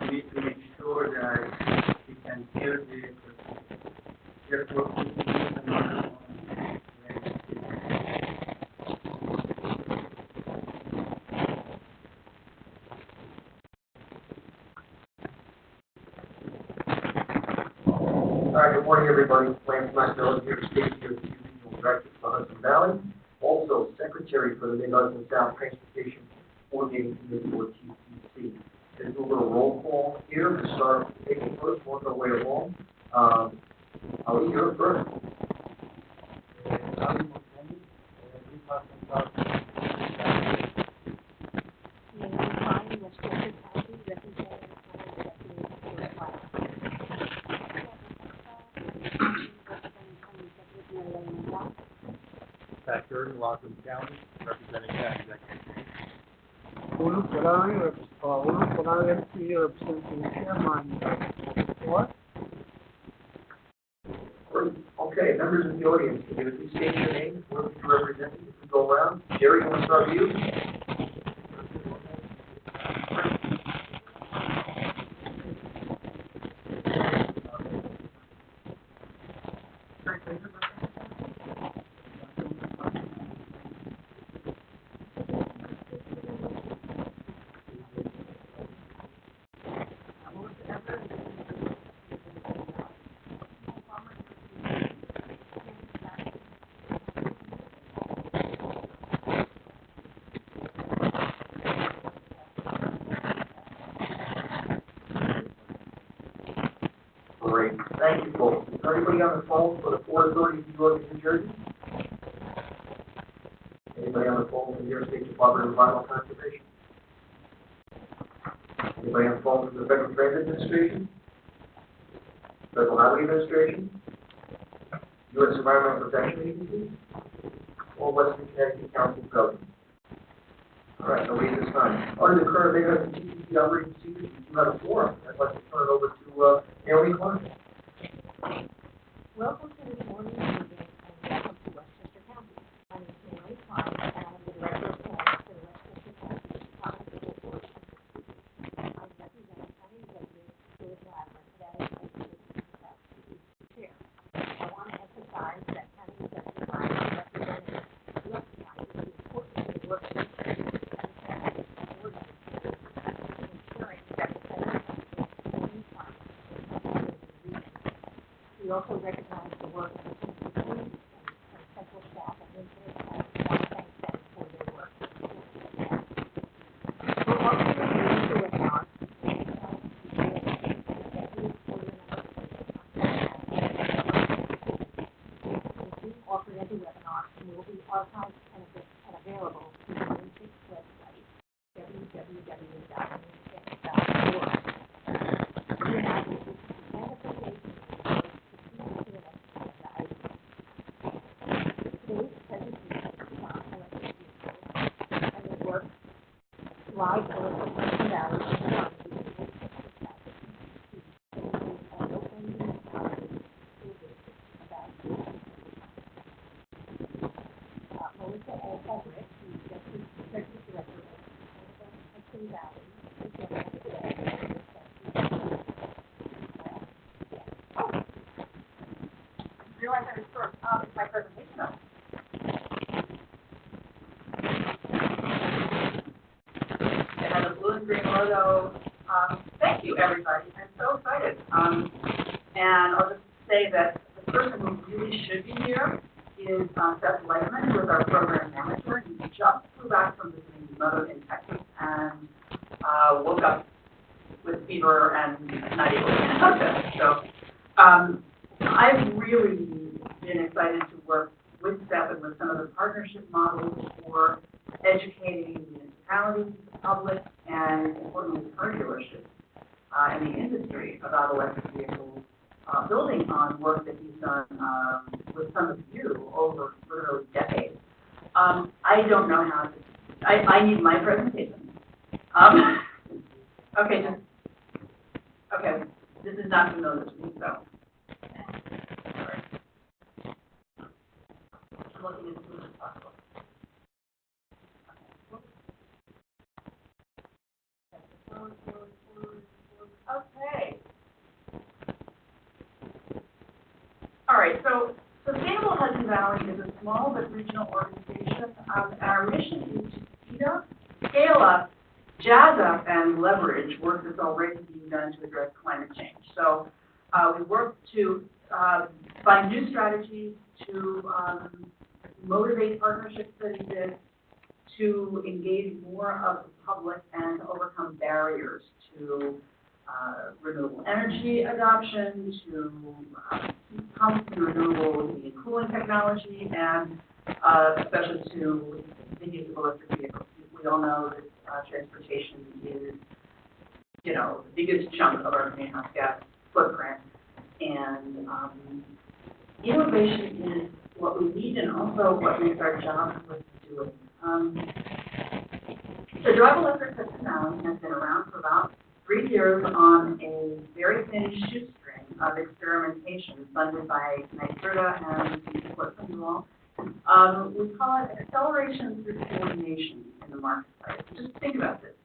we need to make sure that we can hear the airport people and not Good morning, everybody. Lance Maxwell here, State Regional Director for Hudson Valley, also Secretary for the Mid-Hudson South Transportation Coordinating Committee, or TCC. Let's do a little roll call here. We'll start taking first, work our way along. I'll leave you first. Rockland County, representing that executive. Ulu Kalani, MC, representing Chairman. What? Okay, members of the audience, can you please state your name, where you represent, if we go around? Jerry, you want to start with you? Great. Thank you, folks. Is there anybody on the phone for the Port Authority of New York and New Jersey? Anybody on the phone from the New York State Department of Environmental Conservation? Anybody on the phone from the Federal Transit Administration? Federal Highway Administration? U.S. Environmental Protection Agency? Or Western Connecticut Council of Governments? All right, nobody at this time. Under the current MHSTCC operating procedures, we do have a forum. I'd like to turn it over to Naomi Clark. Welcome to this morning's meeting and welcome to Westchester County. My name is Naomi Clark and I'm the Director of Finance for the Westchester County Department of School Board. I represent County Executive Stuart Ladner today as the Chair. I want to emphasize that County Executive Ladner representing York County is important to the work of we also recognize the work of the TCC and central staff at MHSTCC and want to thank them for their work. We're also going to webinar. We offer every webinar and will be archived and available through the MHSTCC website, www.mhs.org. Live Hudson Valley Melissa A. Everett, the Executive Director of Hudson Valley, is joining us today. I realize I was short my presentation though. Green logo. Thank you, everybody. I'm so excited. And I'll just say that the person who really should be here is Seth Legman, who is our program manager. He just flew back from visiting his mother in Texas and woke up with fever and not able to get out. So I've really been excited to work with Seth and with some of the partnership models for educating municipalities, the public, and importantly, car dealerships and the industry about electric vehicles, building on work that he's done with some of you over literally decades. I don't know how to, I need my presentation. Okay, this is not familiar to me, so. Sorry. I'm looking as soon as possible. So Sustainable Hudson Valley is a small but regional organization. Our mission is to scale up, jazz up, and leverage work that's already being done to address climate change. So we work to find new strategies, to motivate partnerships that exist, to engage more of the public and to overcome barriers to renewable energy adoption, to heat pumps and renewable heating and cooling technology, and especially to the use of electric vehicles. We all know that transportation is, the biggest chunk of our greenhouse gas footprint, and innovation is what we need and also what makes our jobs worth doing. The Drive Electric Hudson Valley has been around for about 3 years on a very thin shoestring of experimentation funded by NYSERDA and some support from you all. We call it acceleration through coordination in the marketplace. Just think about this.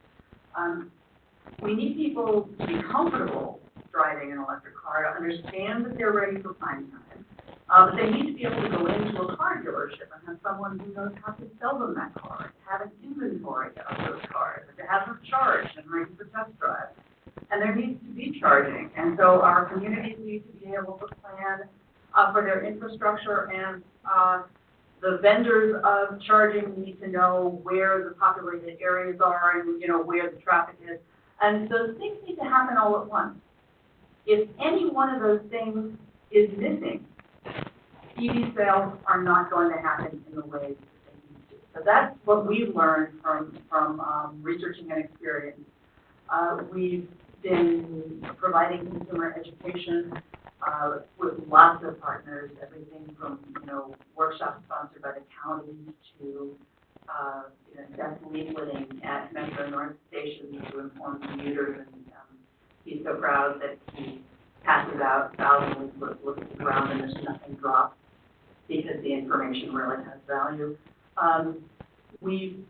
We need people to be comfortable driving an electric car, to understand that they're ready for prime time. But they need to be able to go into a car dealership and have someone who knows how to sell them that car, to have an inventory of those cars, to have them charged and ready for test drive. And there needs to be charging. And so our communities need to be able to plan for their infrastructure, and the vendors of charging need to know where the populated areas are and, where the traffic is. And those things need to happen all at once. If any one of those things is missing, EV sales are not going to happen in the way that they need to. So that's what we've learned from researching and experience. We've been providing consumer education with lots of partners, everything from workshops sponsored by the county to Seth leafleting at Metro North stations to inform commuters, and he's so proud that he passes out thousands of leaflets at the ground and there's nothing dropped, because the information really has value. We've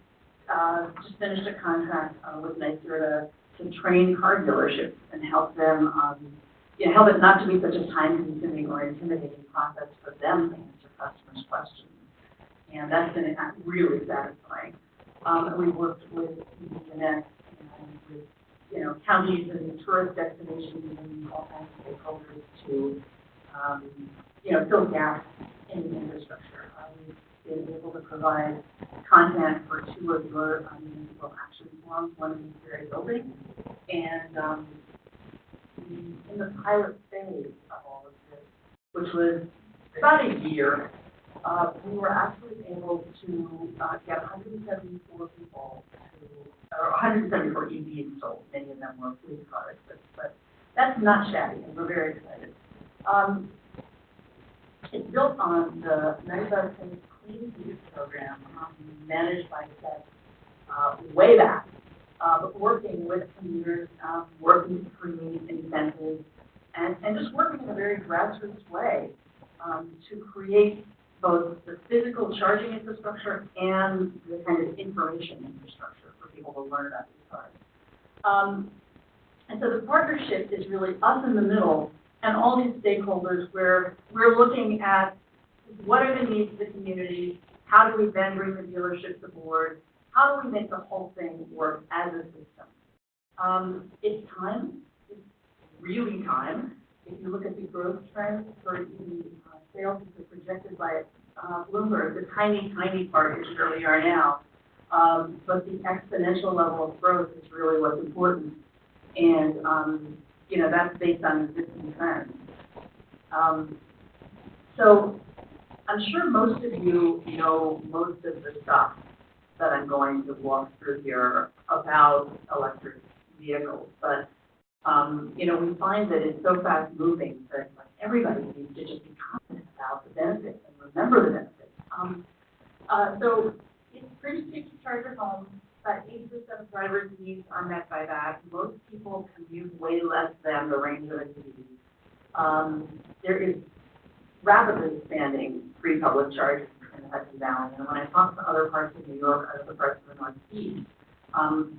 just finished a contract with NYSERDA to train car dealerships and help them, help it not to be such a time-consuming or intimidating process for them to answer customers' questions. And that's been really satisfying. We've worked with Connect and with counties and tourist destinations and all kinds of stakeholders to fill gaps in the infrastructure. We've been able to provide content for 2 of your municipal action forums, one in this very building, and in the pilot phase of all of this, which was about a year, we were actually able to get 174 people or 174 EVs sold. Many of them were police cars, but that's not shabby, and we're very excited. It's built on the 95 Clean Heat program managed by Seth way back, but working with commuters, working to create incentives, and just working in a very grassroots way to create both the physical charging infrastructure and the kind of information infrastructure for people to learn about these cars. And so the partnership is really us in the middle and all these stakeholders, where we're looking at what are the needs of the community, how do we then bring the dealerships aboard, how do we make the whole thing work as a system. It's time. It's really time. If you look at the growth trends for EV sales, which are projected by Bloomberg, the tiny, tiny part is where we are now. But the exponential level of growth is really what's important. And, that's based on existing trends. So I'm sure most of you know most of the stuff that I'm going to walk through here about electric vehicles. But, we find that it's so fast moving that everybody needs to just be confident about the benefits and remember the benefits. So it's pretty cheap to charge at home. About 80% of drivers' needs are met by that. Most people commute way less than the range of an EV. There is rapidly expanding free public charging in the Hudson Valley. And when I talk to other parts of New York, other parts of the Northeast,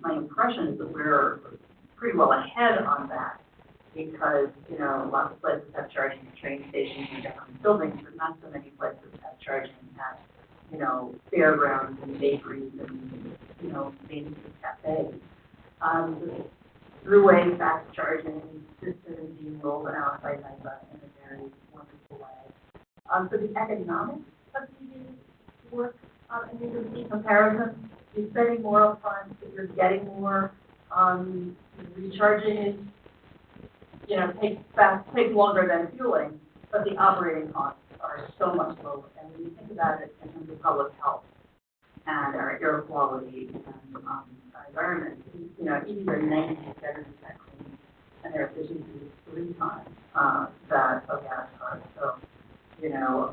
my impression is that we're pretty well ahead on that. because, lots of places have charging at train stations and government buildings, but not so many places have charging at, fairgrounds and bakeries and, main street cafes. The throughway fast charging system is being rolled out by NIPA in a very wonderful way. So the economics of EVs work, and you can see comparison. You're spending more upfront, but you're getting more. Recharging is, takes longer than fueling, but the operating costs are so much lower. And when you think about it in terms of public health and our air quality and our environment, EVs are 97% clean, and their efficiency is 3 times that of gas cars. So,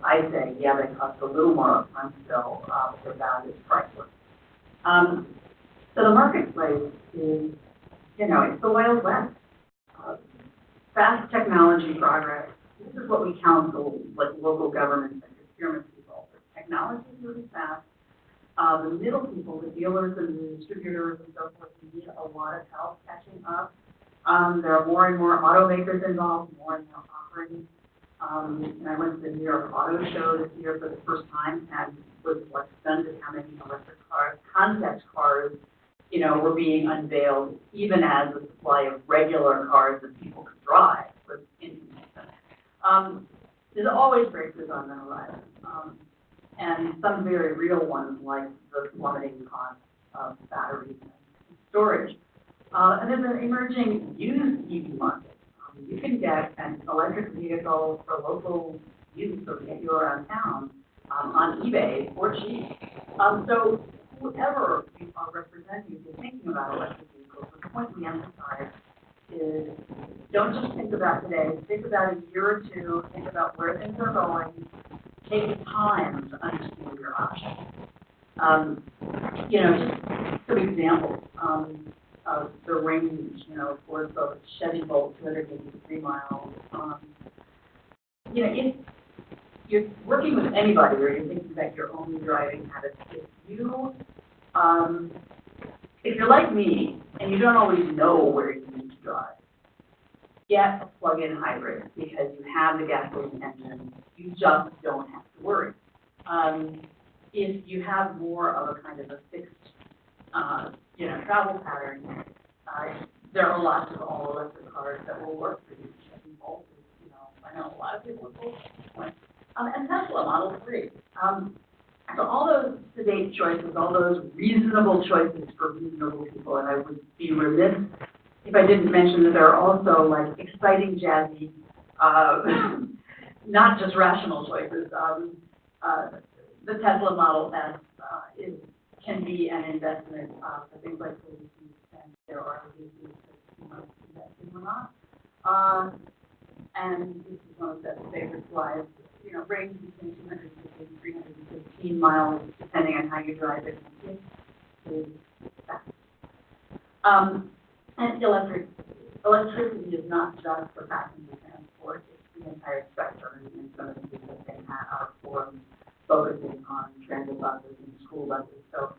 I say, yeah, they cost a little more upfront still, but that is priceless. So the marketplace is, it's the Wild West. Fast technology progress. This is what we counsel, like local governments and procurement people. Technology is really fast. The middle people, the dealers and the distributors and so forth, need a lot of help catching up. There are more and more automakers involved, more and more offerings. And I went to the New York Auto Show this year for the first time and was stunned at how many electric cars, concept cars, were being unveiled, even as the supply of regular cars that people could drive was inconsistent. There's always breakthroughs on the horizon, and some very real ones like the plummeting cost of batteries and storage. And there's an emerging used EV market. You can get an electric vehicle for local use, so to get you around town, on eBay for cheap. So whoever you are representing, if you're thinking about electric vehicles, the point we emphasize is don't just think about today, think about a year or two, think about where things are going, take time to understand your options. Just some examples of the range, for the Chevy Bolt, 253 miles. If you're working with anybody or you're thinking about your own driving habits, if you're like me and you don't always know where you need to drive, get a plug-in hybrid because you have the gasoline engine. You just don't have to worry. If you have more of a kind of a fixed, travel pattern, there are lots of all-electric cars that will work for you. Chevy Bolt is, I know a lot of people with Bolt. And Tesla Model 3. So all those sedate choices, all those reasonable choices for reasonable people, and I would be remiss if I didn't mention that there are also like exciting, jazzy, not just rational choices. The Tesla Model S can be an investment for things like police, and there are cases that you might invest in or not. And this is one of the favorite slides. Range between 250 and 315 miles, depending on how you drive it. Is fast. And electricity is not just for passenger transport; it's the entire spectrum. And some of the things that they are for focusing on transit buses and school buses. So,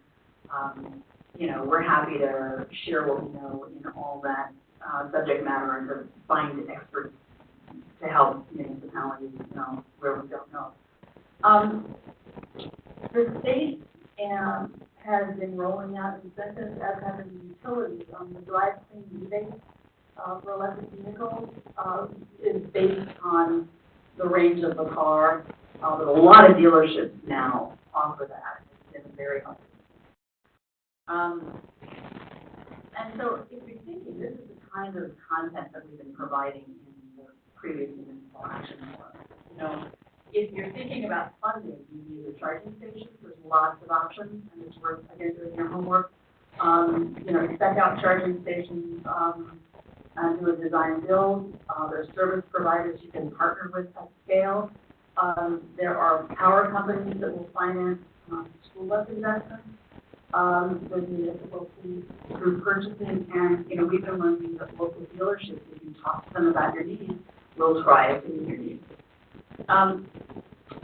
we're happy to share what we know in all that subject matter and to find experts to help municipalities know where we don't know. The state has been rolling out incentives, as have the utilities. The Drive Clean rebate for electric vehicles is based on the range of the car, but a lot of dealerships now offer that. It's been very helpful. And so if you're thinking, this is the kind of content that we've been providing in the previous municipal action forum. If you're thinking about funding, you need a charging station. There's lots of options, and it's worth, again, doing your homework. Spec out charging stations and do a design build. There's service providers you can partner with at scale. There are power companies that will finance school bus investments with municipal fees through purchasing. And, we've been learning that local dealerships, if you talk to them about your needs, will try to meet your needs.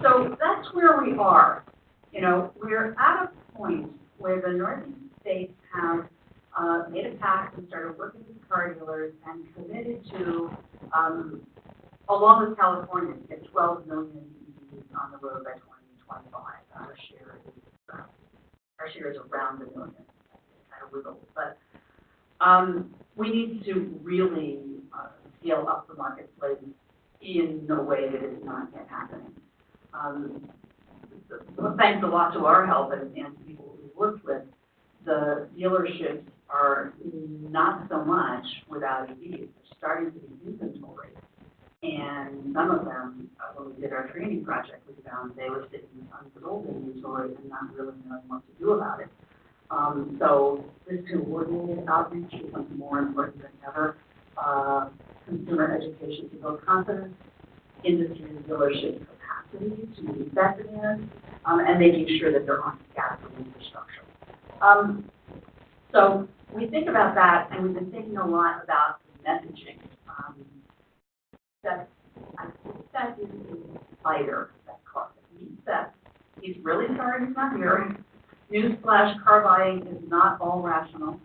So that's where we are. We're at a point where the Northeast states have made a pact and started working with car dealers and committed to, along with California, to get 12 million EVs on the road by 2025. Our share is around $1 million. Kind of wiggle, but we need to really scale up the marketplace in a way that is not yet happening. Thanks a lot to our help and people we've worked with, the dealerships are not so much without EVs. They're starting to be inventory. And some of them, when we did our training project, we found they were sitting on the old inventory and not really knowing what to do about it. So this coordinated outreach becomes more important than ever. Consumer education to build confidence, industry and dealership capacity to meet that demand, and making sure that they're on scalable infrastructure. So we think about that, and we've been thinking a lot about messaging. That is a fighter that means that he's really sorry he's not here. Newsflash, car buying is not all rational.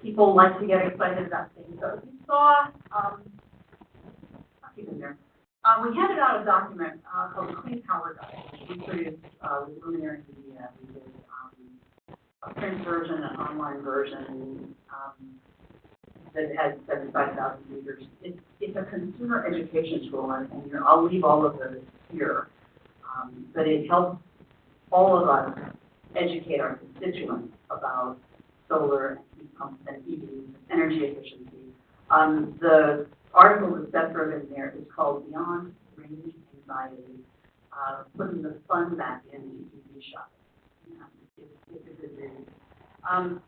People like to get excited about things. So if you saw, I'll keep it there. We handed out a document called the Clean Power Guide, which we produced with Luminary Media. We did a print version, an online version that has 75,000 readers. It's a consumer education tool, and I'll leave all of those here. But it helps all of us educate our constituents about solar and heat pumps and EVs, energy efficiency. The article that's separated in there is called Beyond Range Anxiety, putting the fun back into EV shopping. It's a good read.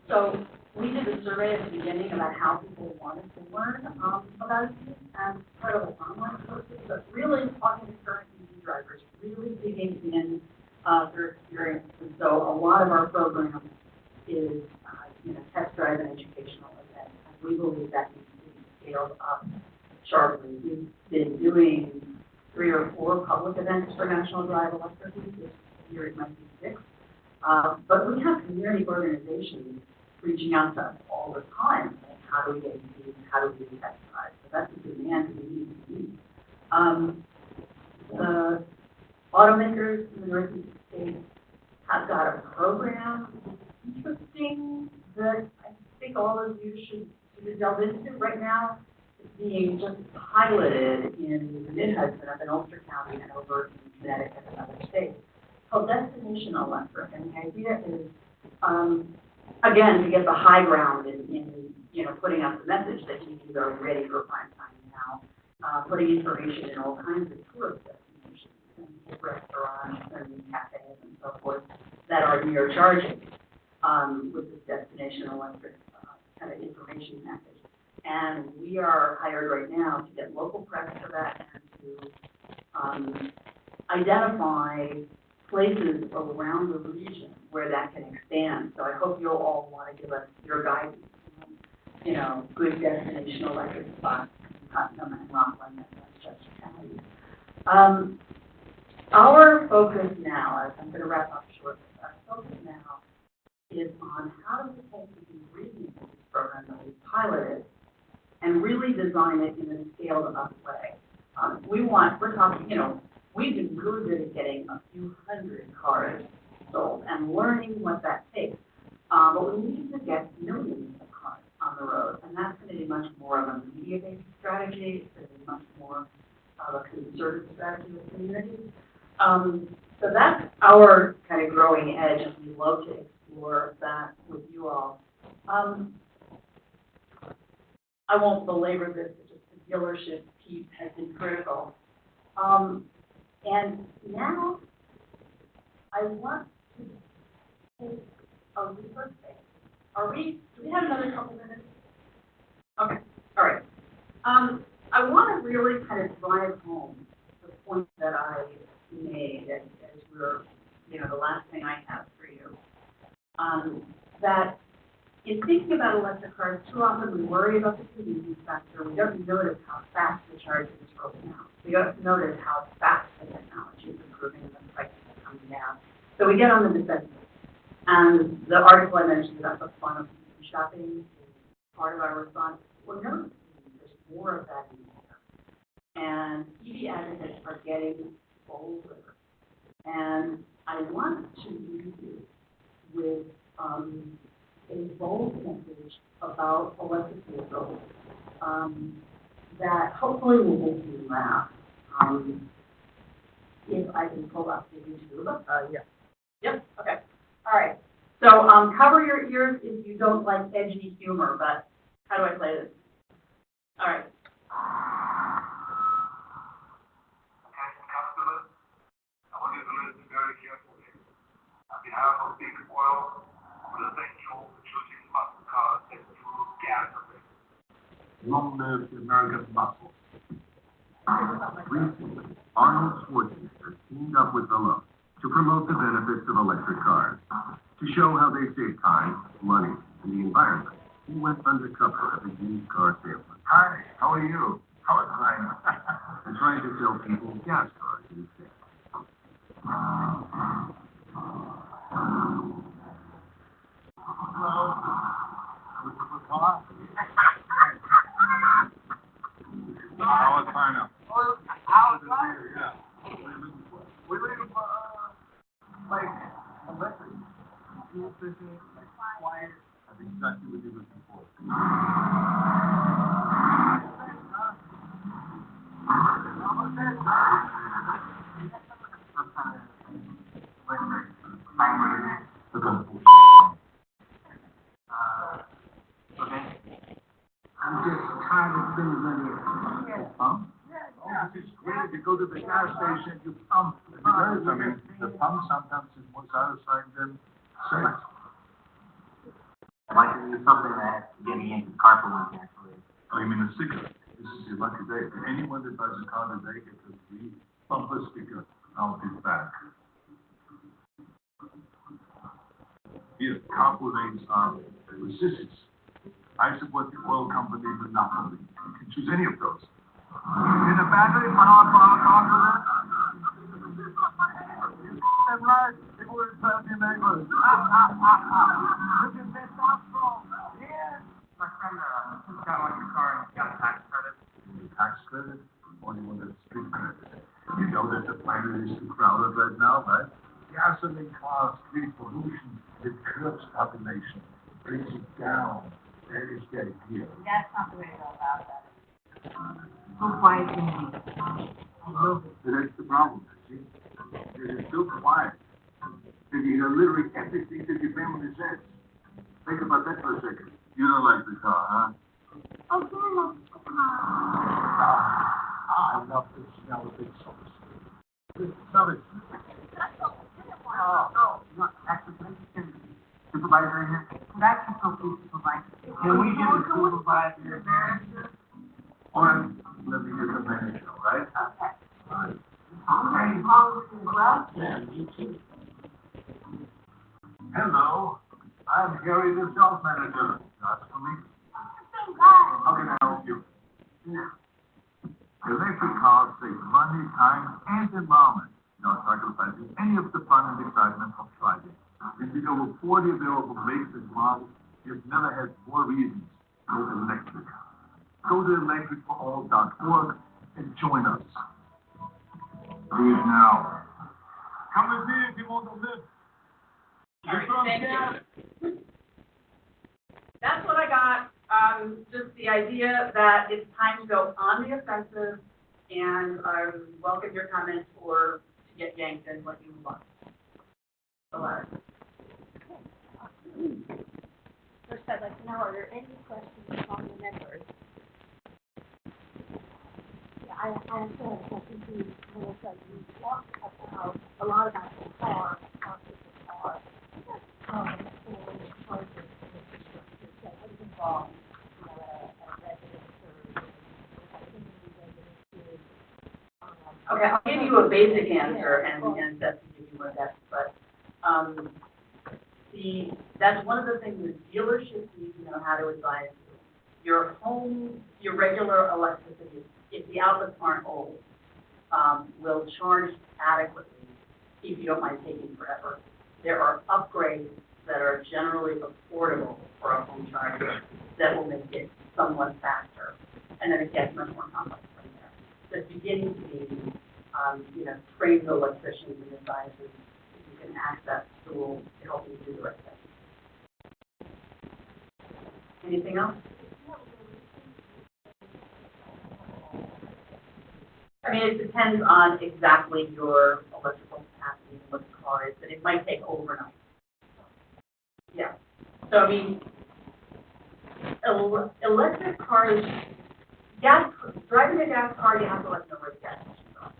So we did a survey at the beginning about how people wanted to learn about EVs and part of the online courses, but really talking to current EV drivers, really digging in their experience. And so a lot of our program is test drive and educational events. And we believe that needs to be scaled up sharply. We've been doing 3 or 4 public events for National Drive Electric Week. This year it might be 6. But we have community organizations reaching out to us all the time. Like, how do we get EVs? How do we do test drives? So that's a demand we need to meet. The automakers in the Northeast states have got a program. Interesting that I think all of you should delve into right now. It's being just piloted in the Mid-Hudson up in Ulster County and over in Connecticut and other states. It's called Destination Electric, and the idea is, again, to get the high ground in putting out the message that EVs are ready for prime time now, putting information in all kinds of tourist destinations and restaurants and cafes and so forth that are near charging with this Destination Electric kind of information message. And we are hired right now to get local press for that and to identify places around the region where that can expand. So I hope you'll all want to give us your guidance, good destination electric spots in Putnam and Rockland and Westchester counties. Our focus now, as I'm going to wrap up shortly, our focus now is on how do we take the ingredients of this program that we piloted and really design it in a scaled up way. We're talking, we've been really good at getting a few hundred cars sold and learning what that takes. But we need to get millions of cars on the road, and that's going to be much more of a media-based strategy. It's going to be much more of a concerted strategy with communities. So that's our kind of growing edge, and we'd love to explore that with you all. I won't belabor this, but just the dealership piece has been critical. And now I want to take a reverse thing. Do we have another couple minutes? Okay, all right. I want to really kind of drive home the point that I made as we're, the last thing I have for you. That in thinking about electric cars, too often we worry about the convenience factor. We don't notice how fast the charging is rolling out. We don't notice how fast the technology is improving and the prices are coming down. So we get on the defensive. And the article I mentioned about the fun of shopping is part of our response. Well, no, there's more of that in here. And TV advocates are getting bolder. And I want to leave you with a bold message about electric vehicles that hopefully will make you laugh. If I can pull up the YouTube. Yeah. Yep, okay. All right. So cover your ears if you don't like edgy humor, but how do I play this? All right. Attention customers, I want you to listen very carefully. On behalf of Big Oil, I want to thank you all for choosing muscle cars that use gasoline. Long live the American muscle. Recently, Arnold Schwarzenegger teamed up with Hello to promote the benefits of electric cars. To show how they save time, money, and the environment, he went undercover as a used car salesman. Hi, how are you? How is China? And trying to sell people gas cars instead. Hello. Looking for a car? How is China? How's that? Yeah. We're looking for, like, electric. Fuel efficient, like, quiet. That's exactly what you're looking for. I'm just tired of spending money at pump. Oh, this is great. You go to the gas station, you pump. Because, I mean, the pump sometimes is more satisfying than sex. I'd like to do something that get me into carpooling, actually. Oh, you mean a cigarette? This is your lucky day. Anyone that buys a car today gets a free bumper sticker. I'll be back. Here, carpool lanes are resistance. I support the oil company monopoly. You can choose any of those. In a battery powered car, that's right. People will tell your neighbors. Look at this outflow. Yeah. My friend got one of your car and got a tax credit. Tax credit? Or you want a street credit? You know that the planet is too crowded right now, right? Gasoline cars create pollution. It curbs population. Brings it down. That is the idea. That's not the way to go about that. So quiet in here. Well, that's the problem, see? It is so quiet that you hear literally everything that your family says. Think about that for a second. You don't like the car, huh? I love the smell of it sauce. Smell it. Look, actually, supervisor in here. Could I actually go please supervisor? Can we get a supervisor there? Or let me get the manager, all right? Okay. All right. Are you calling as well? Yeah, you too. Hello, I'm Gary, the sales manager. That's for me. How can I help you? Electric cars save money, time, and environment, not sacrificing any of the fun and excitement of driving. With over 40 available makes and models, you've never had more reasons to go electric. Go to electricforall.org and join us. Do it now. Come and see if you want to live. All right, thank you. That's what I got. Just the idea that it's time to go on the offensive, and I welcome your comments or to get yanked in what you want. First, I'd like to know, are there any questions from the members? Yeah, I also have a question to you, Melissa. You talked about a lot about the car, and charging infrastructure. So what is involved, a residence or a community residence? Okay, I'll give you a basic answer, and Seth can give you more depth, but that's one of the things that dealerships need to know how to advise you. Your home, your regular electricity, if the outlets aren't old, will charge adequately if you don't mind taking forever. There are upgrades that are generally affordable for a home charger that will make it somewhat faster. And then it gets much more complex from there. So it's beginning to be, trained electricians and advisors, you can access tools to help you do the right thing. Anything else? I mean, it depends on exactly your electrical capacity and what the car is, but it might take overnight. Yeah. So, I mean, electric cars, driving a gas car, you have to know where the gas stations are.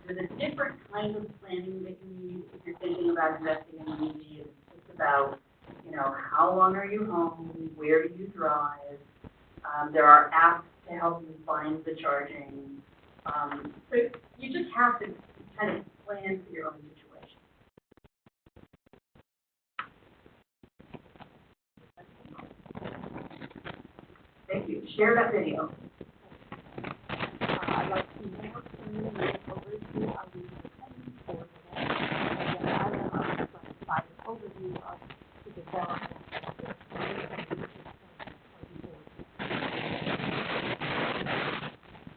There's a different kind of planning that you need if you're thinking about investing in an EV. It's about, how long are you home? Where do you drive? There are apps to help you find the charging. So you just have to kind of plan for your own situation. Thank you. Share that video. I'd like to know from you overview of the independent board and then I will going to provide an overview of the development of the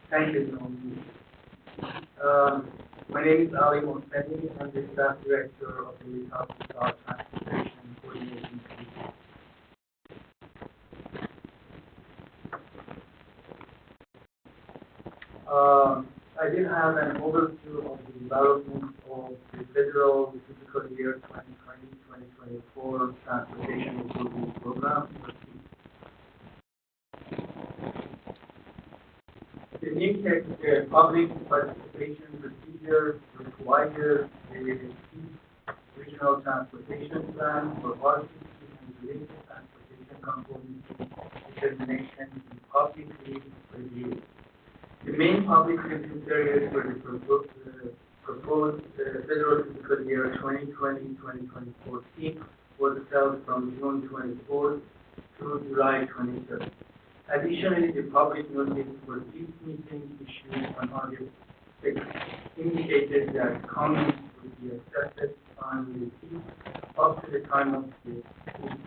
Thank you, Naomi. My name is Ali Mohseni. I'm the staff director of the HUDSON Transportation Coordination Team. I did have an overview of the development of the federal fiscal year 2020-2024 Transportation Improvement Program. The NIMTEC public participation procedure requires a regional transportation plan for RCC and related transportation components determination to be publicly reviewed. The main public review period for the proposed federal fiscal year 2020-2024 peak was held from June 24th to July 23rd. Additionally, the public notice for this meeting issued on August 6th indicated that comments would be accepted on the peak up to the time of the meeting.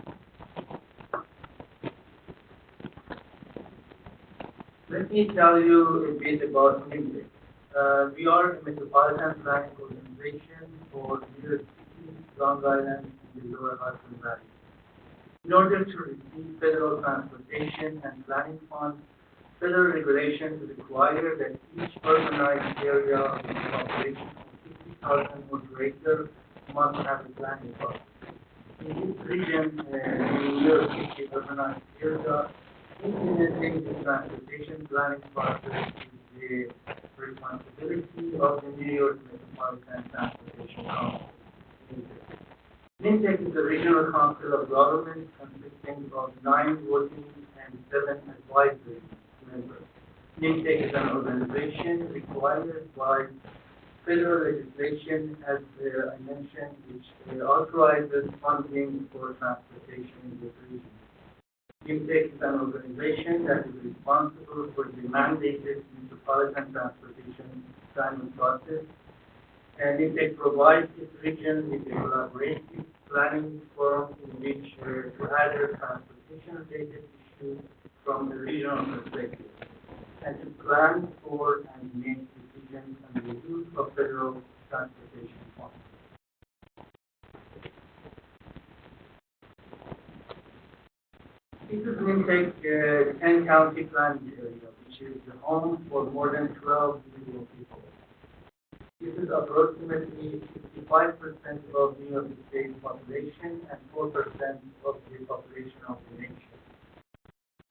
Let me tell you a bit about NIMTEC. We are a metropolitan planning organization for New York City, Long Island, and the Lower Hudson Valley. In order to receive federal transportation and planning funds, federal regulations require that each urbanized area with a population of 50,000 or greater must have a planning process. In this region, in New York City urbanized area, implementing the transportation planning process is the responsibility of the New York Metropolitan Transportation Council. NIMTEC is a regional council of government consisting of 9 working and 7 advisory members. NIMTEC is an organization required by federal legislation, as I mentioned, which authorizes funding for transportation in this region. NIMTEC is an organization that is responsible for the mandated metropolitan transportation planning process, and NIMTEC provides its region with a collaborative planning forum in which to gather transportation-related issues from the regional perspective, and to plan for and make decisions on the use of federal transportation funds. This is NIMTEC 10-county planning area, which is the home for more than 12 million people. This is approximately 65% of New York State population and 4% of the population of the nation.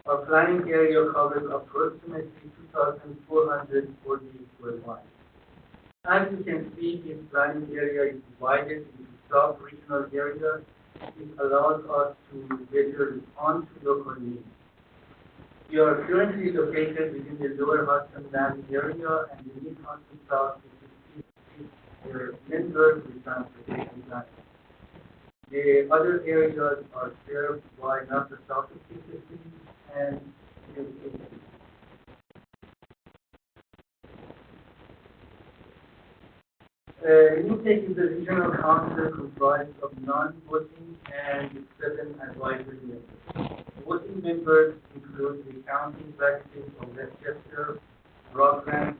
Our planning area covers approximately 2,440 square miles. As you can see, this planning area is divided into sub-regional areas. It allows us to better respond to local needs. We are currently located within the Lower Hudson Valley area and the Mid-Hudson South members with transportation planning. The other areas are served by not-for-profit CCC and Intake is a regional council comprised of non-voting and 7 advisory members. Voting members include the county executives of Westchester, Rockland,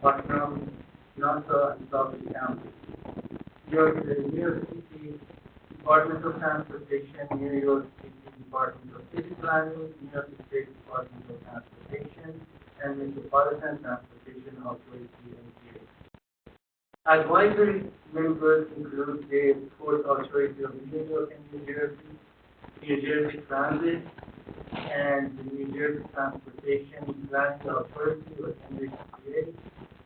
Putnam, Nassau, and Suffolk County. New York City Department of Transportation, New York City Department of City Planning, New York State Department of Transportation, and Metropolitan Transportation Authority, MTA. Advisory members include the Port Authority of New York and New Jersey Transit, and the New Jersey Transportation Planning Authority, or MHSTCC,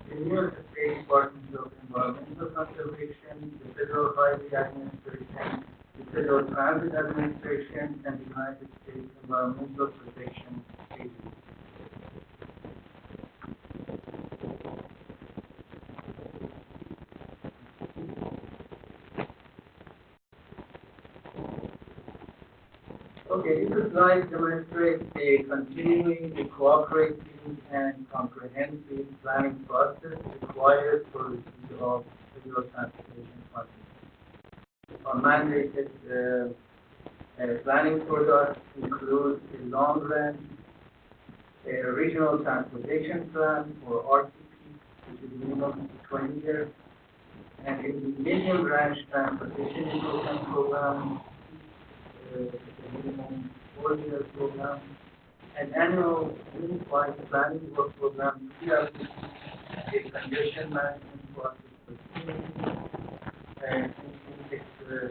the New York State Department of Environmental Conservation, the Federal Highway Administration, the Federal Transit Administration, and the United States Environmental Protection Agency. Okay, this slide demonstrates a continuing, cooperating, and comprehensive planning process required for receipt of federal transportation funding. Our mandated planning products include a long-range regional transportation plan, or RTP, which is minimum 20 years, and a medium-range transportation improvement program, minimum 4-year program, an annual unified planning work program, a congestion management process for communities, and its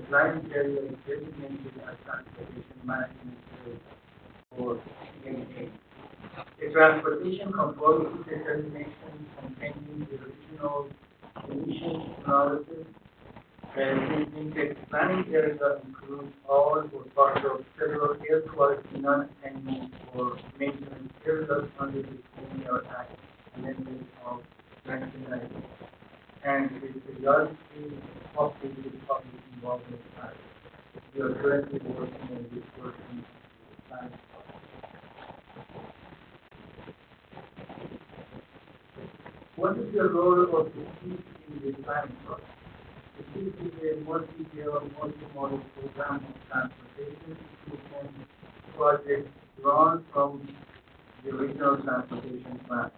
planning area is designated as transportation management for CMA. A transportation conformity determination containing the original emission analysis. The planning area includes all or part of several air quality non-attainment or maintenance areas under the Clean Air Act amendment of 1990, and is periodically updated with public involvement plan. We are currently working on this working plan. What is the role of the chief in the planning process? The chief is a multi-year, multi-modal program of transportation improvement project drawn from the original transportation plan.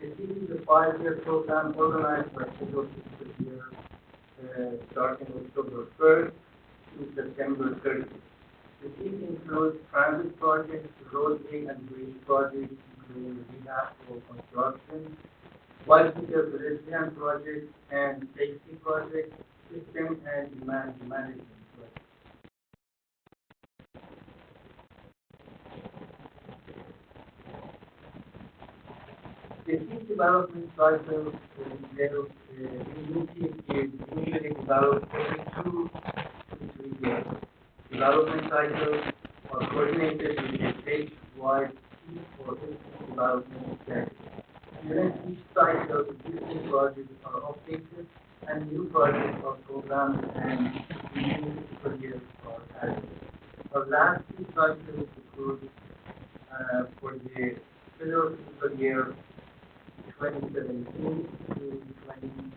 The chief is a 5-year program organized by federal fiscal year starting October 1st to September 30th. The chief includes transit projects, roadway and bridge projects, including rehab or construction, bicycle pedestrian projects, and safety projects, system and demand management projects. The chief development cycle entails is usually developed every 2 to 3 years. Development cycles are coordinated with a statewide chief or system development strategy. During each cycle, existing projects are updated and new projects are programmed and new fiscal years are added. Our last 2 cycles include for the federal fiscal year 2017 to 2020.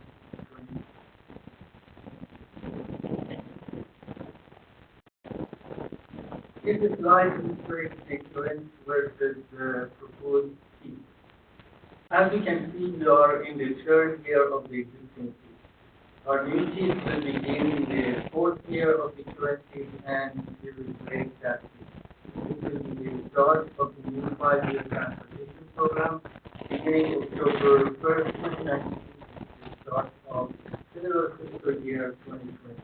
This slide illustrates the current versus proposed scheme. As you can see, we are in the 3rd year of the existing scheme. Our new chief will begin in the 4th year of the current scheme, and we will break that scheme. This will be the start of the new 5-year transportation program, beginning October 1st, 2019, the start of federal fiscal year 2020.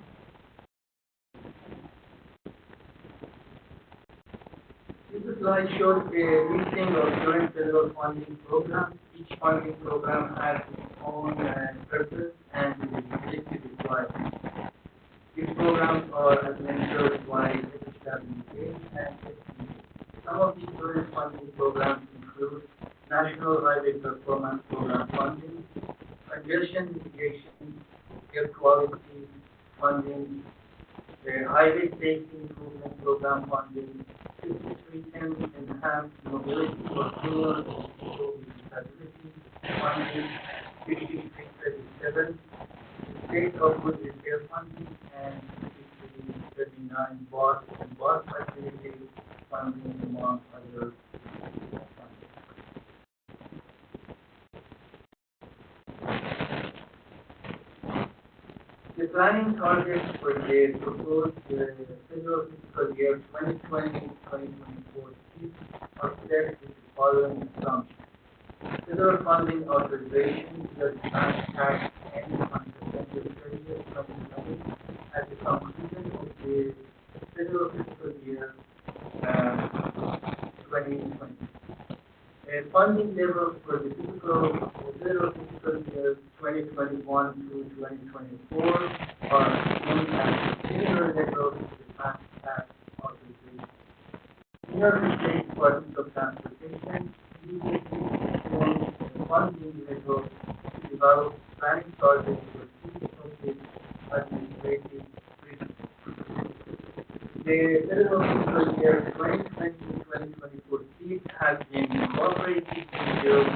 This slide shows a listing of current federal funding programs. Each funding program has its own purpose and utility requirements. These programs are administered by HUDSON and SBA. Some of these current funding programs include National Highway Performance Program funding, congestion mitigation, air quality funding, Highway Safety Improvement Program funding, 5310 Enhanced Mobility for Seniors and People with Disabilities funding, 5337, state of good repair funding and 39 bus and bus facility funding among other funding. The planning targets for the proposed federal fiscal year 2020-2024 are set with the following assumptions. Federal funding authorization will not tax any on September 30th, 2020 at the conclusion of the federal fiscal year 2020. Funding levels for the federal fiscal year 2021 to 2024 are assumed at similar levels to the past tax authorization. New York State Department of Transportation uses the funding level to develop planning targets for each of its administrative regions. The federal fiscal year 2020-2024 seat has been incorporated in bills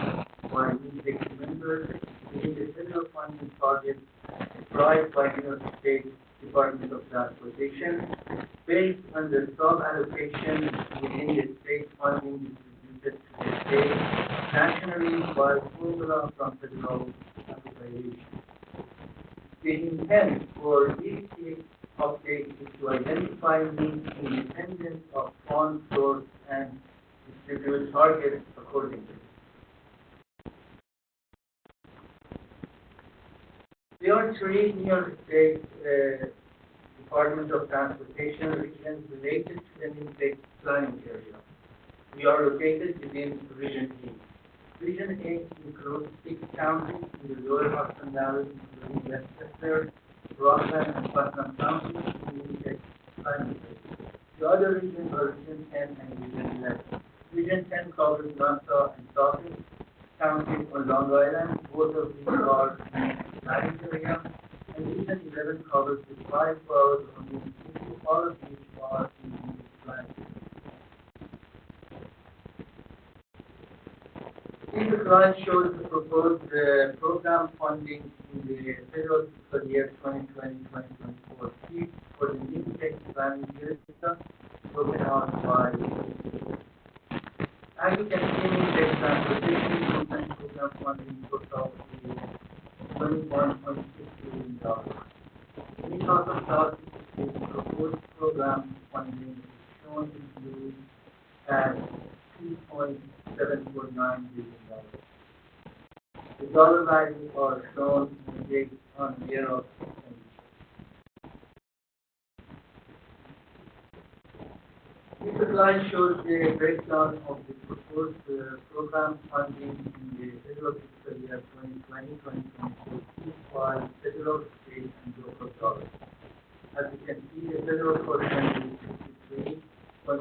for immediate members within the federal funding target described by New York State Department of Transportation based on the sub-allocation within the state funding distributed to the state nationally by formula from federal appropriation. The intent for these update is to identify needs independent of fund source and distribute targets accordingly. There are three New York State Department of Transportation regions related to the New planning area. We are located within Region A. Region A includes 6 counties in the lower Hudson Valley, including Westchester, Rockland, and Putnam counties in the New planning area. The other regions are Region 10 and Region 11. Region 10 covers Nassau and Suffolk counties on Long Island, both of these are in the planning area, and Region 11 covers the 5 boroughs of the city, all of which are in the planning area. This slide shows the proposed program funding in the federal fiscal year 2020-2024 for the new tech planning area, broken out by. As you can see, new tech transportation improvement program funding total is $21.6 billion. In total cost, the proposed program funding is shown in blue as $2.749 billion. The dollar values are shown based on year of expenditure. This slide shows the breakdown of the proposed program funding in the federal fiscal year 2020-2024 by federal, state, and local dollars. As you can see, the federal portion is 53.72%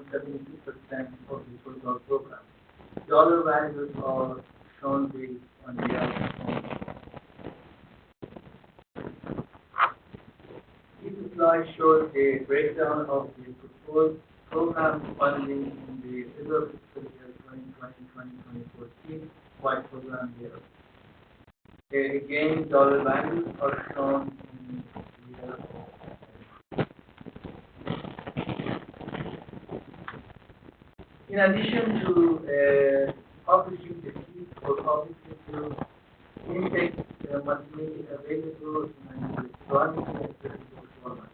of the total program. Dollar values are shown based on the year. This slide shows the breakdown of the proposed program funding in the federal fiscal year 2020-2024 by program year. Again, dollar values are shown in the year. In addition to publishing the fees for public review, intake must be available in an electronic and accessible format.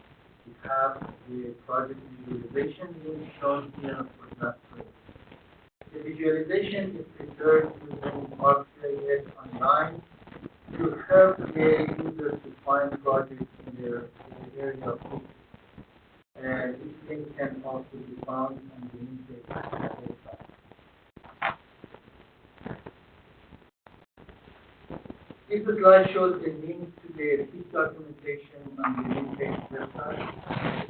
We have the project visualization link shown here for that purpose. The visualization is prepared using ArcGIS Online to help the user to find projects in their area of interest. This link can also be found on the intake website. This slide shows the link to the key documentation on the intake website.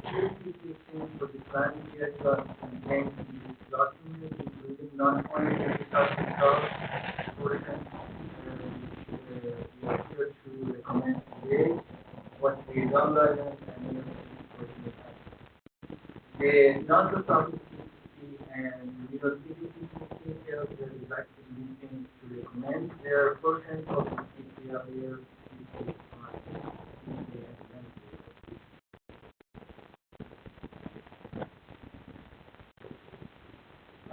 The key things for the planning area contained in this document, including not only the technical portion we are here to recommend today, but the Long Island and portion. The non-for-profit CCC and New York City CCC held their respective meetings to recommend their portion of the CCC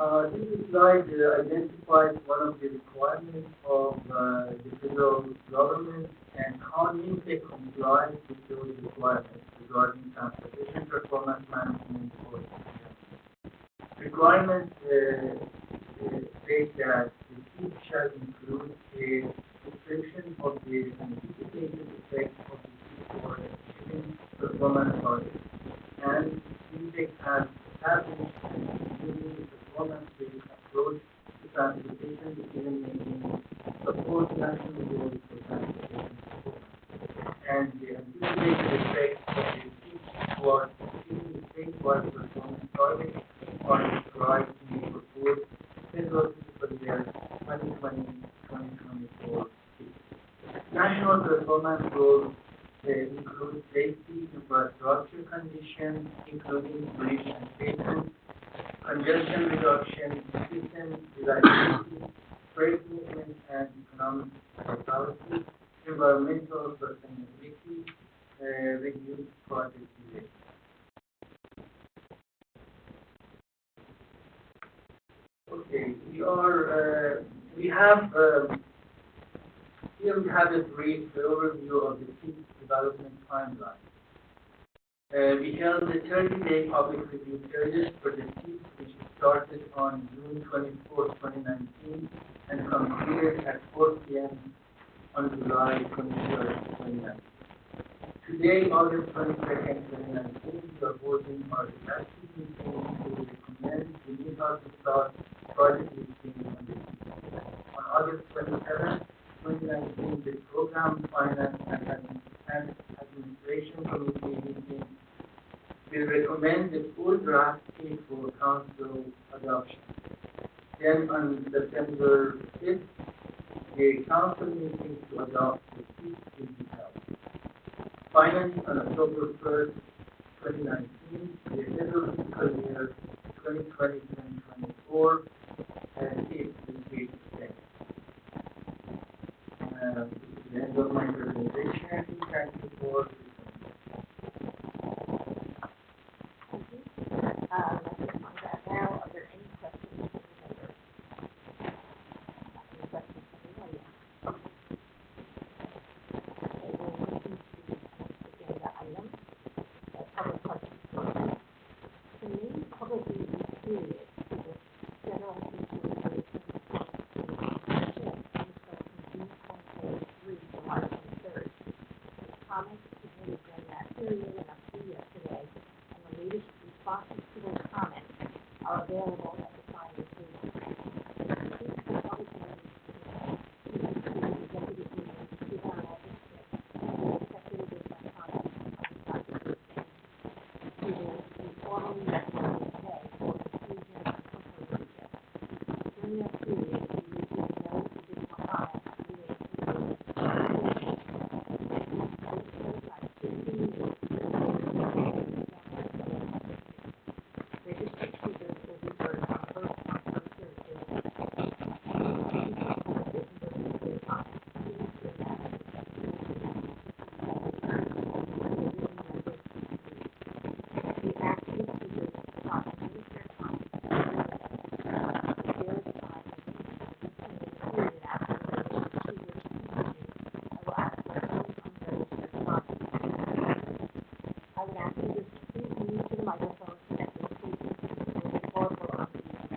This slide identifies one of the requirements of the federal government and how NIMTEC complies with those requirements regarding transportation performance management for requirements state that the team shall include a description of the anticipated effects of the team for achieving performance targets, and NIMTEC has established using the performance-based approach to transportation decision-making support national goals for transportation performance, and the anticipated effects of the team towards achieving statewide performance targets are described in the proposed federal fiscal year 2020-2024. National performance goals include safety, infrastructure conditions, including bridge and pavement, congestion reduction, system reliability, freight movement and economic vitality, environmental sustainability, reduced project delays. Okay, here we have a brief overview of the TIP development timeline. We held a 30-day public review period for the TIP, which started on June 24, 2019, and concluded at 4 p.m. on July 23, 2019. Today, August 22, 2019, we are holding our last meeting to recommend the new HUDSON project listing on the TIP. On August 27, 2019, the Program Finance and Administration Committee meeting will recommend the full draft team for council adoption. Then on September 5th, the council meeting to adopt the team will be held. Finally, on October 1st, 2019, the federal fiscal year 2020-2024 team will be extended. This is the end of my presentation. Thank you for listening. Now, are there any questions from the members? Any questions from the audience? Okay, we'll move to the next agenda item, public participation. The main public review period for the federal fiscal year 2023 to March 23rd. Comments submitted during that period and up to yesterday, and the latest responses to those comments are available at the sign-in table. Please the public meeting to the executive meeting to be on August 6th, executive business comments on the document. We will be formally recommended today for inclusion and companionship. During that period, we received no additional comments related to the registered speakers will be heard on first come, first served basis. We ask these speakers to stop and use their time. There is time and the period after the registered speakers continue. I will ask questions on registered comments. I would ask you to please move to the microphone so that your statement is recordable on the record.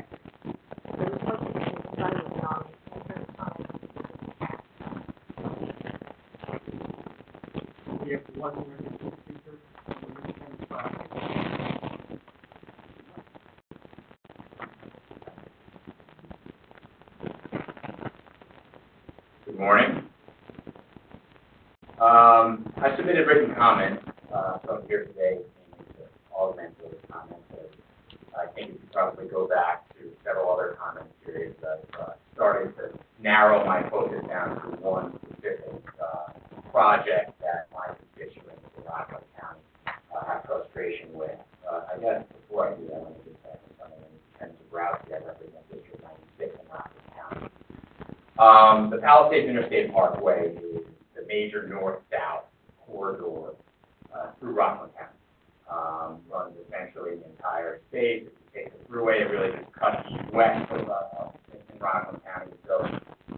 Those participating by webinar may enter comments in the chat. We have one registered speaker. Good morning. I submitted written comments, so I'm here today to augment those comments. I think you could probably go back to several other comment periods. I've started to narrow my focus down to one specific project that my constituents in Rockland County have frustration with. I guess before I do that, I want to just say something in terms of routes that represent District 96 in Rockland County. The Palisades Interstate Parkway is the major north-south corridor through Rockland County. Runs essentially the entire state. If you take the thruway, it really just cuts you west of in Rockland County. So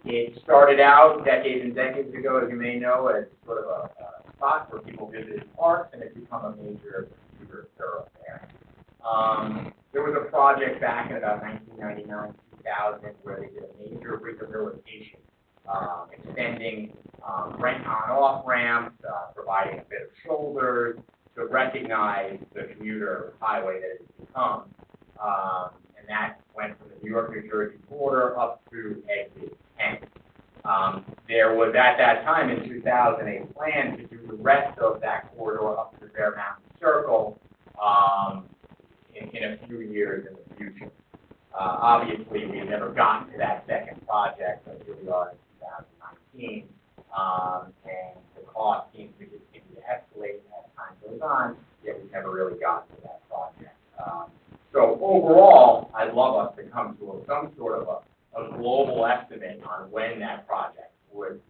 it started out decades and decades ago, as you may know, as sort of a spot where people visited parks, and it's become a major thoroughfare. There was a project back in about 1999, 2000, where they did a major rehabilitation, extending on-off ramps, providing a bit of shoulders to recognize the commuter highway that it's become. And that went from the New York-New Jersey border up to exit 10. There was at that time in 2000 a plan to do the rest of that corridor up to the Bear Mountain Circle in a few years in the future. Obviously, we've never gotten to that second project, but here we are in 2019, and the cost seems to continue to escalate as time goes on, yet we've never really gotten to that project. So overall, I'd love us to come to some sort of a global estimate on when that project would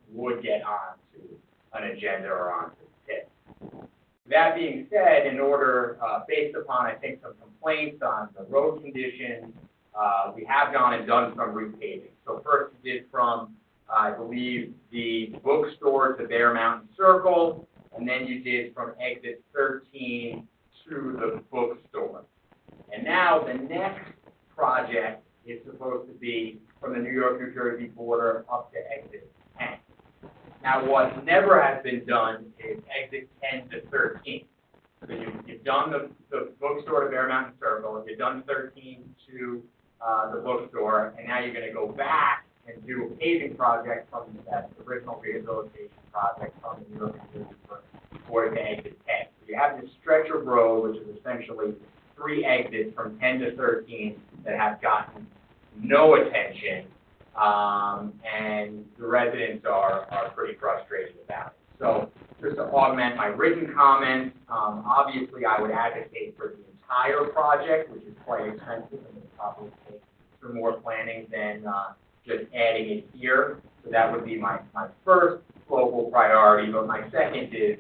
get onto an agenda or onto the tip. That being said, in order, based upon, I think, some complaints on the road conditions, we have gone and done some repaving. So first we did from, I believe, the bookstore to Bear Mountain Circle, and then you did from exit 13 to the bookstore. And now the next project is supposed to be from the New York-New Jersey border up to exit 10. Now what never has been done is exit 10 to 13. So you've done the bookstore to Bear Mountain Circle, you've done 13 to the bookstore, and now you're going to go back and do a paving project from that original rehabilitation project from the New York-New Jersey border to exit 10. So you have this stretch of road, which is essentially 3 exits from 10 to 13 that have gotten no attention, and the residents are pretty frustrated about it. So just to augment my written comments, obviously I would advocate for the entire project, which is quite expensive and would probably take some more planning than just adding it here. So that would be my first global priority, but my second is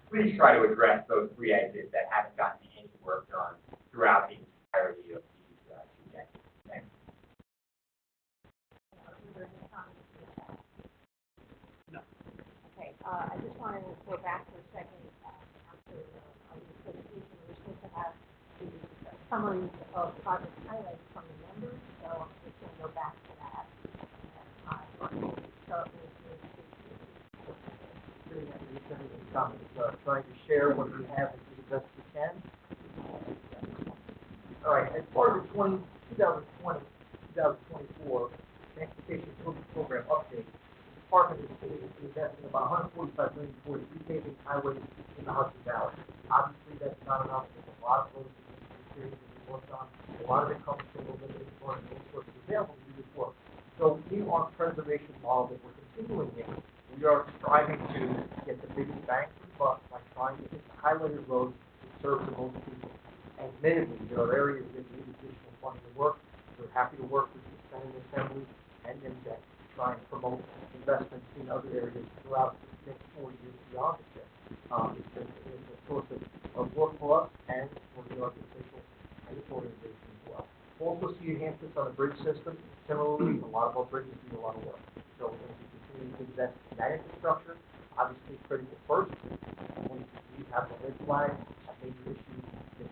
please try to address those 3 exits that haven't gotten any work done throughout the entirety of these 2 decades. Thanks. No. Okay, I just wanted to go back for a second after the presentation. We're supposed to have the summaries of project highlights from the members, so I'm just going to go back to that. Trying to share what we have as best we can. All right, as part of the 2020-2024 Transportation Program update, the department is investing about $145 million towards repaving highways in the Hudson Valley. Obviously, that's not enough. There's a lot of roads that we worked on. A lot of it comes from the limited funds and resources available to do this work. So in our preservation model that we're continuing in, we are striving to get the biggest bang for the buck by trying to hit the highlighted roads that serve the most people. Admittedly, there are areas that need additional funding to work. We're happy to work with the Senate Assembly and MHSTCC to try and promote investments in other areas throughout the next 4 years beyond the tip. It's a source of work for us and for the elected officials and this organization as well. We'll also see enhancements on the bridge system. Similarly, a lot of our bridges need a lot of work. So we're going to continue to invest in that infrastructure. Obviously, critical first. When we have the red flag, a major issue that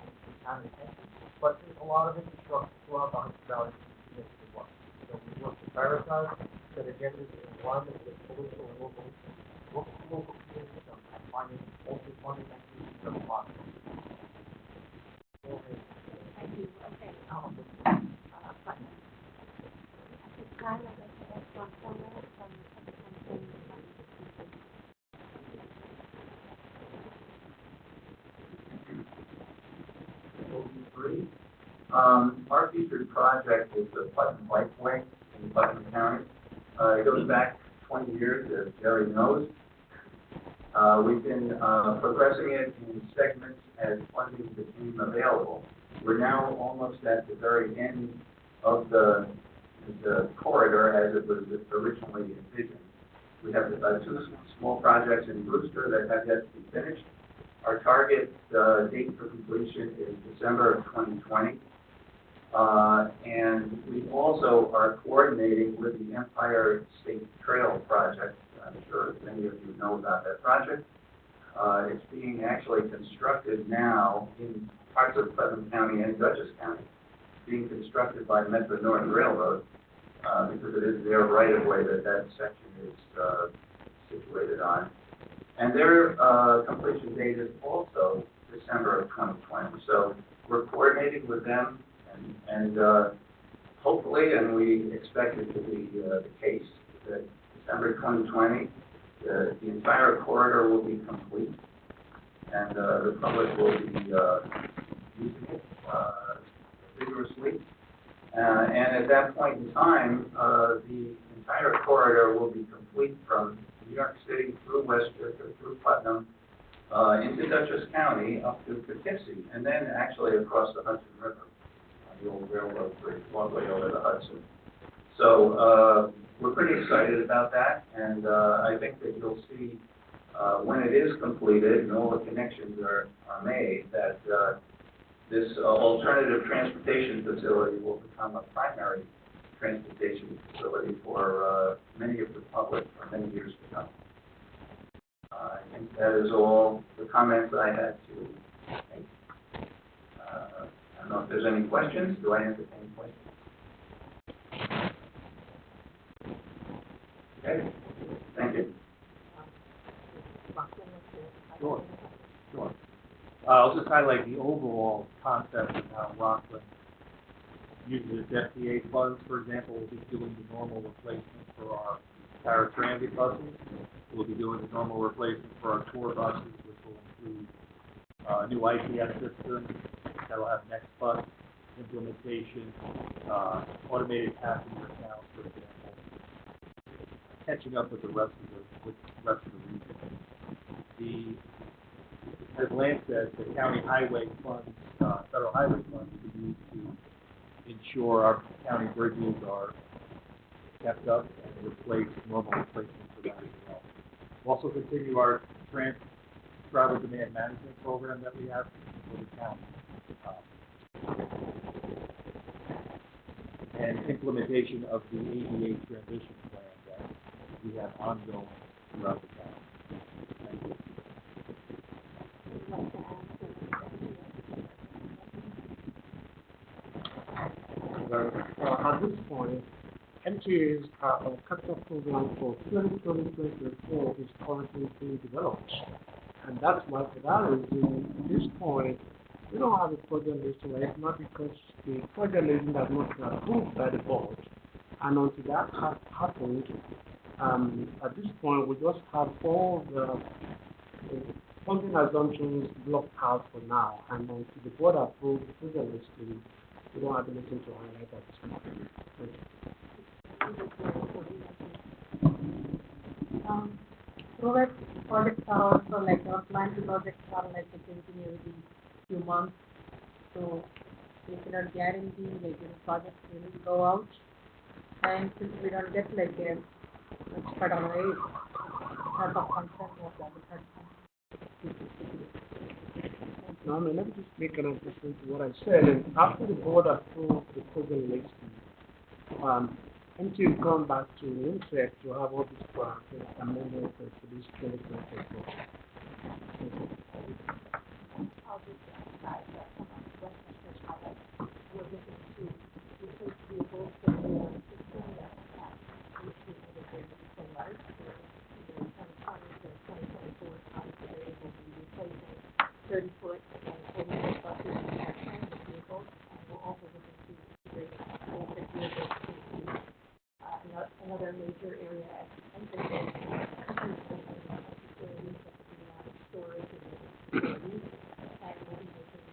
kind of attention. But there's a lot of infrastructure throughout the Hudson Valley to work. So we work to prioritize, set agendas in alignment with political and local communities and finding multi-funding mechanisms that are possible. Thank you. Okay. At this time, I'd like to ask one comment from Our featured project is the Putnam Bikeway in Putnam County. It goes back 20 years, as Jerry knows. We've been progressing it in segments as funding became available. We're now almost at the very end of the corridor as it was originally envisioned. We have 2 small projects in Brewster that have yet to be finished. Our target date for completion is December of 2020. And we also are coordinating with the Empire State Trail project. I'm sure many of you know about that project. It's being actually constructed now in parts of Putnam County and Dutchess County. It's being constructed by Metro North Railroad because it is their right-of-way that section is situated on. And their completion date is also December of 2020. So we're coordinating with them, and hopefully, and we expect it to be the case, that December 2020, the entire corridor will be complete, and the public will be using it vigorously. And at that point in time, the entire corridor will be complete from New York City through Westchester, through Putnam, into Dutchess County, up to Poughkeepsie, and then actually across the Hudson River, the old railroad bridge, all the way over the Hudson. So we're pretty excited about that, and I think that you'll see when it is completed and all the connections are made, that this alternative transportation facility will become a primary transportation facility for many of the public for many years to come. I think that is all the comments I had to make. I don't know if there's any questions. Do I entertain questions? Okay. Thank you. Sure. I'll just highlight the overall concept of how Rockland uses its FTA funds. For example, we'll be doing the normal replacement for our paratransit buses. We'll be doing the normal replacement for our tour buses, which will include new ITS systems that'll have next bus implementation, automated passenger counts, for example, catching up with the rest of the region. As Lance said, the county highway funds, federal highway funds, will be used to ensure our county bridges are kept up and replace normal replacements for that as well. We'll also continue our driver demand management program that we have for the county, and implementation of the ADA transition plan that we have ongoing throughout the county. Thank you. At this point, MTA's capital program for 2020-2024 is currently being developed. And that's why, for that reason, at this point, we don't have a project list right now because the project list has not been approved by the board. And until that has happened, at this point, we just have all the funding assumptions blocked out for now. And until the board approves the project list, we don't have anything to highlight at this point. Thank you. Projects are also like our planning projects are like to continue every few months, so we cannot guarantee like the projects will go out, and since we don't get like a spread on rate type of content of the Now, let me just make an addition to what I said. After the board approved the program list, MT will come back to INSEC to have all these amendments to this 2024. I'll just emphasize that from a Westchester project, we're looking to replace vehicles that are 15 years past, which we know that they're so large. From 2020 to 2024 time period, we'll be replacing 30-foot and 40-foot buses and transit vehicles, and we're also looking to integrate electric vehicles into another major area at emphasis facilities that could be storage and facilities, and we'll be making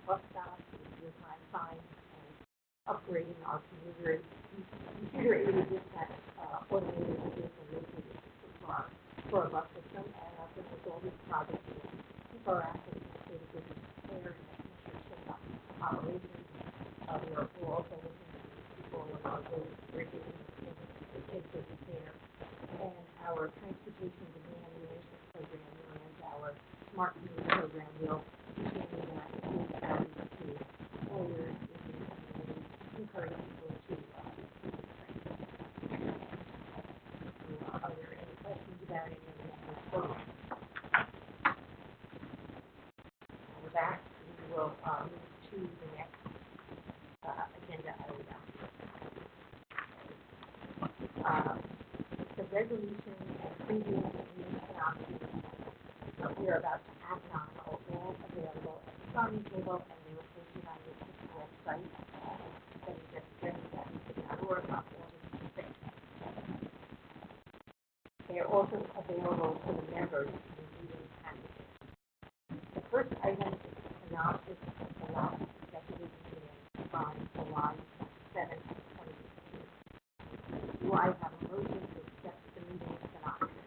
bus stops and real-time signs and upgrading our computer-aided dispatch automated vehicle located for our bus system, and our purpose of all these projects is to keep our assets in a state of good repair and making sure that operations. We're also looking to people in our roads bridges and take good repair, and our transportation demand management program, known as our smart community program, will continue that to outreach to employers in the resolution and previous meeting synopsis that we are about to act on are all available at the signing table, and they were posted on the official website, www.westchester.org on August 6th. They are also available to the members in the meeting package. The first item is the synopsis of the last executive meeting on July 7th, 2016. Do I have a motion to accept the meeting synopsis?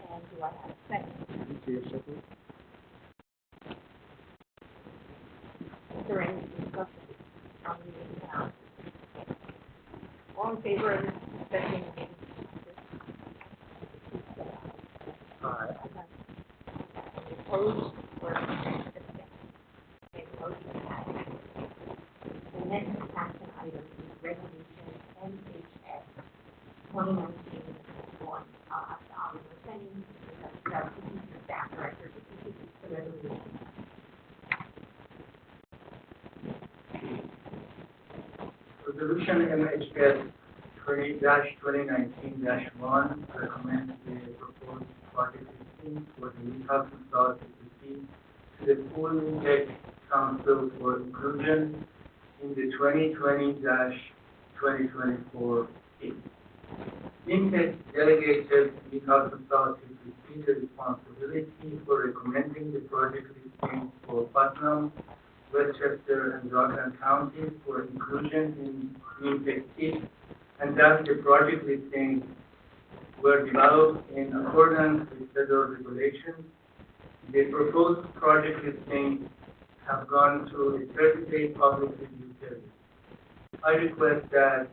And do I have a second? Is there any discussion on the meeting synopsis? All in favor of accepting the meeting synopsis? Aye. Any opposed or abstained? Okay, the motion passes. The next action item is resolution MHS 2019-1. I'll ask Oliver Senning, our CCC staff director, to introduce the resolution. Resolution MHS 20-2019-1 recommends the proposed project listing for the Newcastle South HUDSON to the full intake council for inclusion in the 2020-2024 scheme. Intake delegated Newcastle South HUDSON the responsibility for recommending the project listing for Putnam, Westchester, and Rockland counties for inclusion in intake scheme, and that the project listings were developed in accordance with federal regulations. The proposed project listings have gone through a 30-day public review period. I request that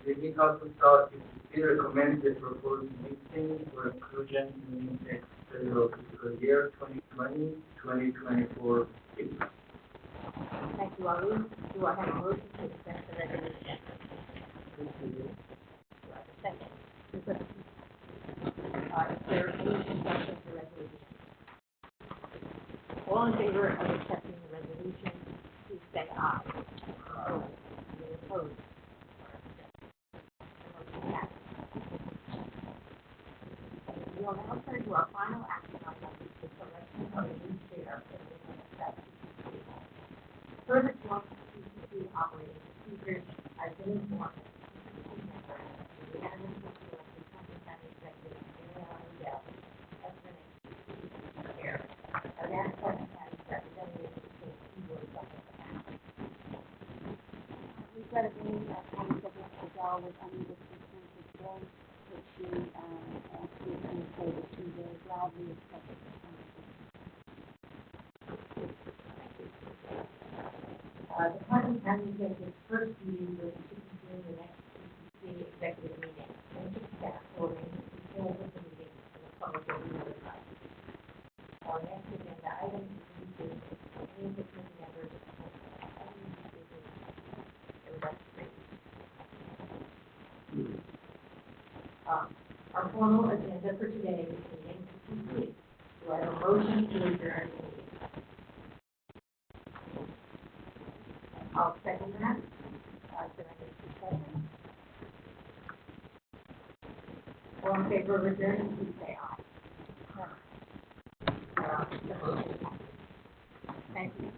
the Newcastle South HUDSON recommend the proposed listing for inclusion in the next federal fiscal year 2020-2024 scheme. Thank you, Ali. Do I have a motion to accept the resolution? Do I have a second? Is there any discussion of the resolution? All in favor of accepting the resolution, please say aye. Any opposed? The motion passes. We will now turn to our final action item, the selection of a new chair for the MHSTCC. Further joint CCC operating procedures, I've been informed that CCC members unanimously selected County County Executive Mariana Odell as the next CCC chair. Our next County representative is the keyboard government. Regrettably, County Executive Odell was unable to return to today, but she asked me to say that she will gladly accept the The County Executive's first meeting was to convene the next CCC executive meeting. And staff will arrange the details of the meeting in the public website. Our next agenda item is to meet any of the committee members of our formal agenda for today is meeting complete. Do I have a motion to adjourn the meeting? I'll second that. Is there any discussion? All in favor of adjournment, please say aye. The motion passes. Thank you.